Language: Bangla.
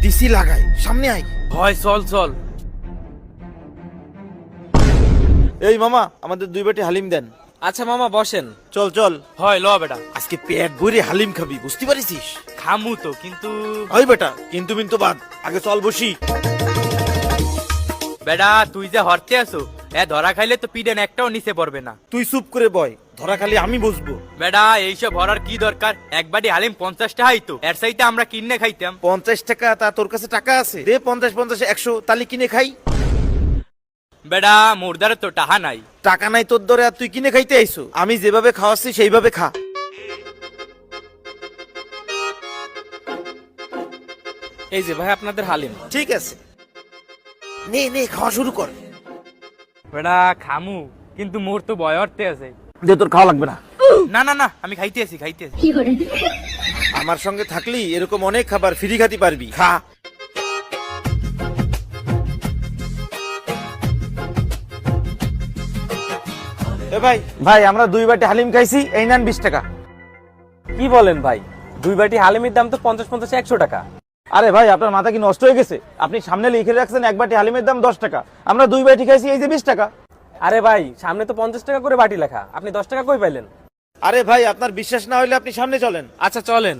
ডিসি লাগাই, সামনে আয়। হয় চল চল। এই মামা, আমাদের 2 বাটি হালিম দেন। আচ্ছা মামা বসেন। চল চল, হয় ল বেটা। আজকে পেট ভরে হালিম খাবি, বুঝতে পারিস? খামু তো কিন্তু ওই বেটা, কিন্তু মিন্তু বাদ, আগে চল বসি। বেটা তুই যে হরতে আসো, ধরা খাইলে তো পিডেন একটাও নিচে পড়বে না। তুই চুপ করে বয়, ধরা খালি আমি বসবো। বেটা এইসব হরার কি দরকার, এক বাটি হালিম 50 টাকাই তো, এর চাইতে আমরা কিনে খাইতাম। 50 টাকা? তা তোর কাছে টাকা আছে? দে 50 50 100, তালি কিনে খাই। বেটা মুর্দারে তো টাহা নাই। টাকা নাই তোর দরে, আর তুই কিনে খাইতে আইছো? আমি যেভাবে খাওয়াচ্ছি সেইভাবে খা। এই যে ভাই আপনাদের হালিম। ঠিক আছে, নে নে, খাওয়া শুরু কর। বেটা খামু, কিন্তু মোর তো বয় হরতে আছে। দে, তোর খাওয়া লাগবে না। না না না, আমি খাইতে আছি। আমার সঙ্গে থাকলি এরকম অনেক খাবার ফ্রি খাতে পারবি, খা। এ ভাই ভাই, আমরা 2 বাটি হালিম খাইছি, এই নেন 20 টাকা। কি বলেন ভাই, 2 বাটি হালিমের দাম তো 50 50 100 টাকা। আরে ভাই, আপনার মাথা কি নষ্ট হয়ে গেছে? আপনি সামনে লিখে রাখছেন 1 বাটি হালিমের দাম 10 টাকা, আমরা 2 বাটি খাইছি, এই যে 20 টাকা। আরে ভাই, সামনে তো 50 টাকা করে বাটি লেখা, আপনি 10 টাকা কই পাইলেন? আরে ভাই, আপনার বিশ্বাস না হলে আপনি সামনে চলেন। আচ্ছা চলেন।